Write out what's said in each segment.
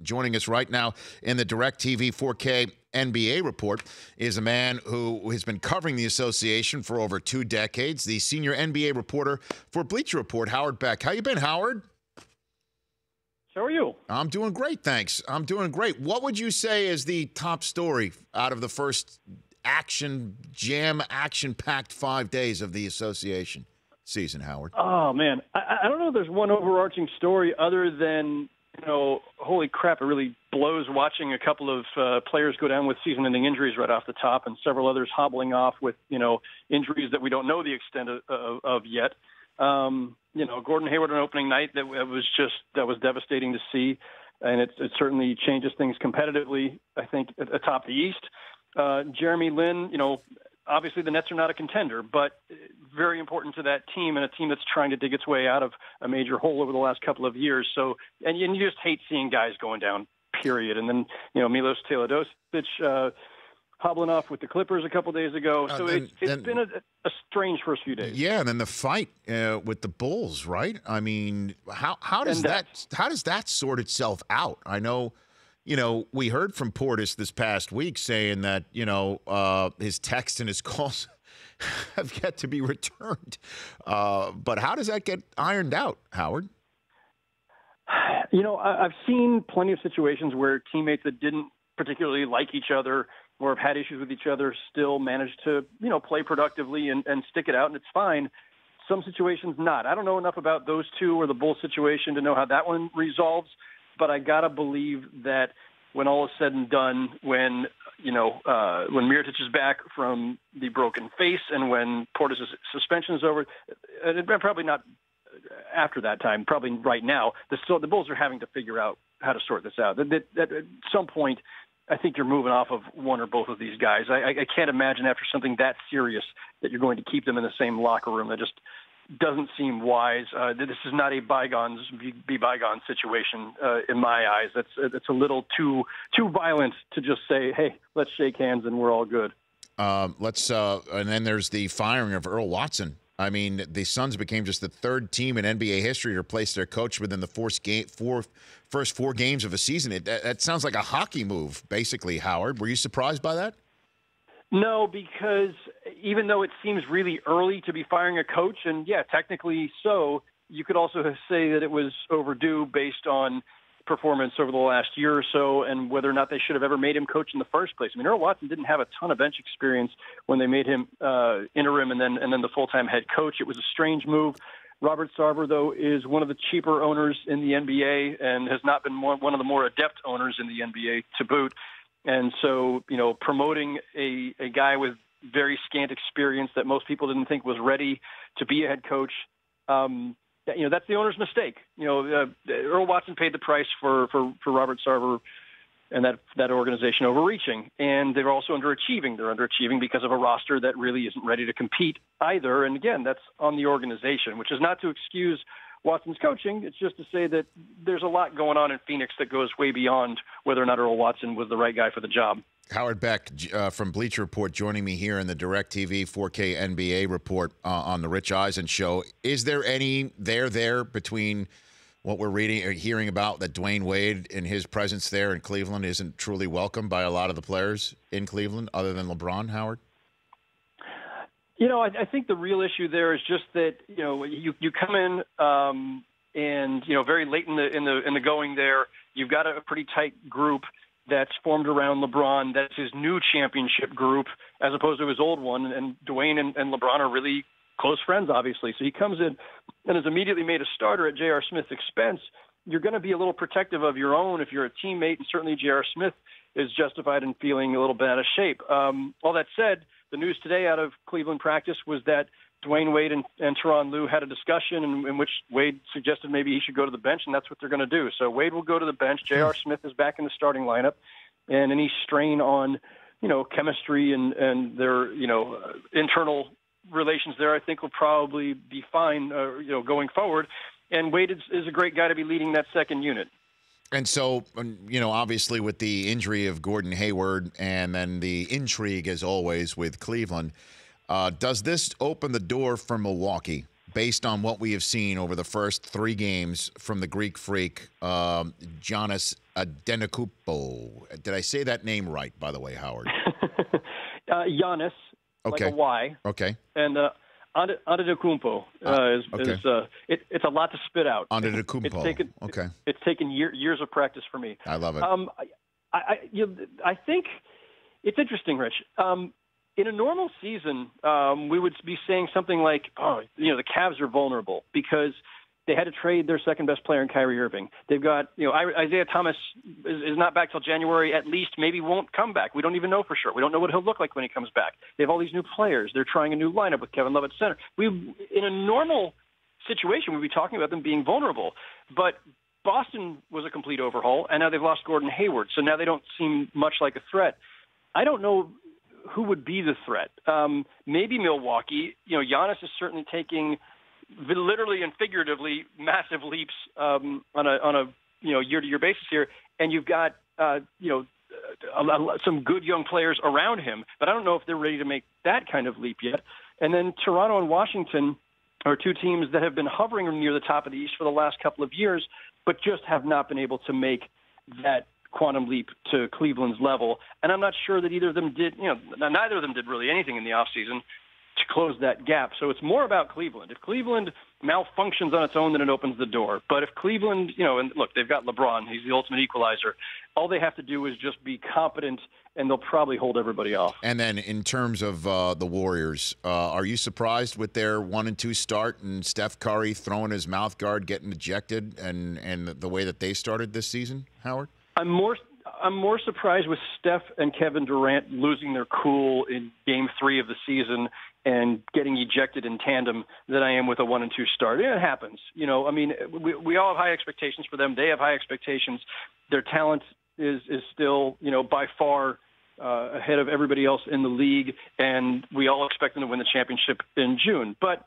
Joining us right now in the DirecTV 4K NBA report is a man who has been covering the association for over 2 decades, the senior NBA reporter for Bleacher Report, Howard Beck. How you been, Howard? How are you? I'm doing great, thanks. I'm doing great. What would you say is the top story out of the first action-packed 5 days of the association season, Howard? Oh, man. I don't know if there's one overarching story other than, holy crap, it really blows watching a couple of players go down with season-ending injuries right off the top and several others hobbling off with, injuries that we don't know the extent of yet. Gordon Hayward on opening night, that was devastating to see, and it certainly changes things competitively, I think, atop the East. Jeremy Lin, obviously the Nets are not a contender, but very important to that team and a team that's trying to dig its way out of a major hole over the last couple of years. So, and you just hate seeing guys going down, period. And then, Milos Teodosic, hobbling off with the Clippers a couple days ago. So it's been a strange first few days. Yeah, and then the fight with the Bulls, right? I mean, how does that sort itself out? I know, we heard from Portis this past week saying that, his texts and his calls have yet to be returned. But how does that get ironed out, Howard? I've seen plenty of situations where teammates that didn't particularly like each other or have had issues with each other still manage to, play productively and stick it out, and it's fine. Some situations not. I don't know enough about those two or the Bulls situation to know how that one resolves, but I got to believe that when all is said and done, when Mirotic is back from the broken face and when Portis' suspension is over, and probably not after that time, probably right now, the Bulls are having to figure out how to sort this out. At some point, I think you're moving off of one or both of these guys. I can't imagine after something that serious that you're going to keep them in the same locker room. That just doesn't seem wise. This is not a bygones be bygone situation in my eyes. It's a little too violent to just say, hey, let's shake hands and we're all good. And then there's the firing of Earl Watson. I mean, the Suns became just the third team in NBA history to replace their coach within the first 4 games of a season. That sounds like a hockey move, basically, Howard. Were you surprised by that? No, because even though it seems really early to be firing a coach, and yeah, technically so, you could also say that it was overdue based on performance over the last year or so and whether or not they should have ever made him coach in the first place. I mean, Earl Watson didn't have a ton of bench experience when they made him interim and then the full-time head coach. It was a strange move. Robert Sarver, though, is one of the cheaper owners in the NBA and has not been one of the more adept owners in the NBA to boot. And so, promoting a guy with very scant experience that most people didn't think was ready to be a head coach, that's the owner's mistake. Earl Watson paid the price for Robert Sarver and that organization overreaching. And they're also underachieving. They're underachieving because of a roster that really isn't ready to compete either. And again, that's on the organization, which is not to excuse Watson's coaching. It's just to say that there's a lot going on in Phoenix that goes way beyond whether or not Earl Watson was the right guy for the job. Howard Beck from Bleacher Report joining me here in the DirecTV 4K NBA report on the Rich Eisen show. Is there any there between what we're reading or hearing about that Dwayne Wade and his presence there in Cleveland isn't truly welcomed by a lot of the players in Cleveland other than LeBron, Howard? I think the real issue there is just that, you come in and, very late in the going there, you've got a pretty tight group that's formed around LeBron. That's his new championship group as opposed to his old one. And Dwayne and LeBron are really close friends, obviously. So he comes in and is immediately made a starter at J.R. Smith's expense. You're going to be a little protective of your own if you're a teammate, and certainly J.R. Smith is justified in feeling a little bit out of shape. All that said, the news today out of Cleveland practice was that Dwayne Wade and Tyronn Lue had a discussion in which Wade suggested maybe he should go to the bench, and that's what they're going to do. So Wade will go to the bench. J.R. Smith is back in the starting lineup, and any strain on, chemistry and their, internal relations there, I think will probably be fine, going forward. And Wade is a great guy to be leading that second unit. And so, obviously with the injury of Gordon Hayward and then the intrigue, as always, with Cleveland, does this open the door for Milwaukee based on what we have seen over the first 3 games from the Greek Freak, Giannis Adetokounmpo. Did I say that name right, by the way, Howard? Giannis, okay. like a Y. Okay. And Adetokounmpo it's a lot to spit out. Adetokounmpo. It's taken years of practice for me. I love it. I think it's interesting, Rich. In a normal season, we would be saying something like, the Cavs are vulnerable because they had to trade their second-best player in Kyrie Irving. They've got, Isaiah Thomas is not back till January, at least maybe won't come back. We don't even know for sure. We don't know what he'll look like when he comes back. They have all these new players. They're trying a new lineup with Kevin Love at center. In a normal situation, we'd be talking about them being vulnerable. But Boston was a complete overhaul, and now they've lost Gordon Hayward, so now they don't seem much like a threat. I don't know who would be the threat. Maybe Milwaukee. Giannis is certainly taking literally and figuratively massive leaps on a year-to-year basis here, and you've got some good young players around him, but I don't know if they're ready to make that kind of leap yet. And then Toronto and Washington are two teams that have been hovering near the top of the East for the last couple of years, but just have not been able to make that quantum leap to Cleveland's level. And I'm not sure that either of them did, neither of them did really anything in the offseason to close that gap. So it's more about Cleveland. If Cleveland malfunctions on its own, then it opens the door. But if Cleveland, and look, they've got LeBron. He's the ultimate equalizer. All they have to do is just be competent, and they'll probably hold everybody off. And then in terms of the Warriors, are you surprised with their 1-2 start and Steph Curry throwing his mouth guard, getting ejected, and the way that they started this season, Howard? I'm more surprised with Steph and Kevin Durant losing their cool in Game 3 of the season and getting ejected in tandem than I am with a 1-2 start. It happens. We all have high expectations for them. They have high expectations. Their talent is still, by far ahead of everybody else in the league, and we all expect them to win the championship in June. But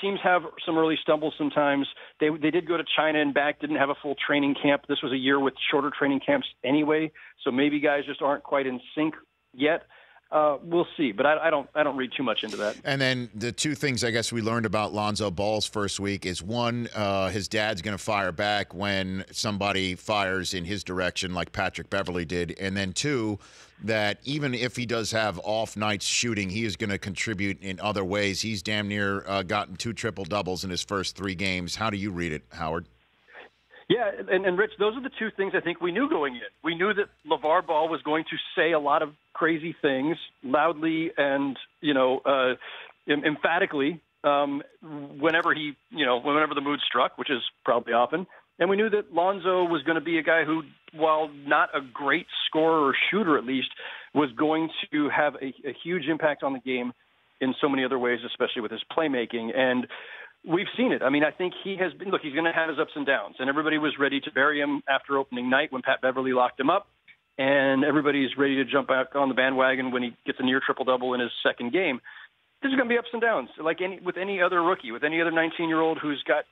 teams have some early stumbles sometimes. They did go to China and back, didn't have a full training camp. This was a year with shorter training camps anyway, so maybe guys just aren't quite in sync yet. We'll see, but I don't read too much into that. And then the two things I guess we learned about Lonzo Ball's first week is, one, his dad's going to fire back when somebody fires in his direction like Patrick Beverley did. And then two, that even if he does have off nights shooting, he is going to contribute in other ways. He's damn near gotten 2 triple-doubles in his first 3 games. How do you read it, Howard? Yeah, and Rich, those are the two things I think we knew going in. We knew that LeVar Ball was going to say a lot of crazy things loudly and, emphatically whenever the mood struck, which is probably often. And we knew that Lonzo was going to be a guy who, while not a great scorer or shooter at least, was going to have a huge impact on the game in so many other ways, especially with his playmaking. And we've seen it. I mean, I think he's going to have his ups and downs, and everybody was ready to bury him after opening night when Pat Beverley locked him up, and everybody's ready to jump back on the bandwagon when he gets a near triple-double in his second game. There's going to be ups and downs, like with any other rookie, with any other 19-year-old who's got,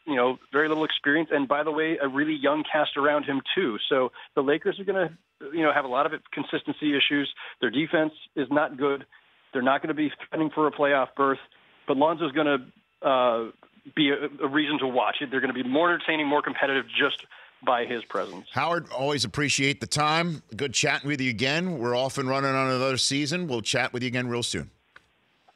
very little experience, and by the way, a really young cast around him too. So the Lakers are going to, have a lot of consistency issues. Their defense is not good. They're not going to be threatening for a playoff berth, but Lonzo's going to be a reason to watch it. They're going to be more entertaining, more competitive just by his presence. Howard, always appreciate the time. Good chatting with you again. We're off and running on another season. We'll chat with you again real soon.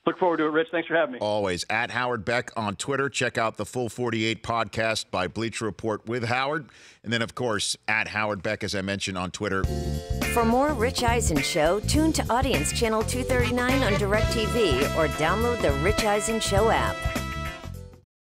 Look forward to it, Rich. Thanks for having me. Always. At Howard Beck on Twitter. Check out the Full 48 podcast by Bleacher Report with Howard. And then, of course, at Howard Beck, as I mentioned, on Twitter. For more Rich Eisen Show, tune to Audience Channel 239 on DirecTV or download the Rich Eisen Show app.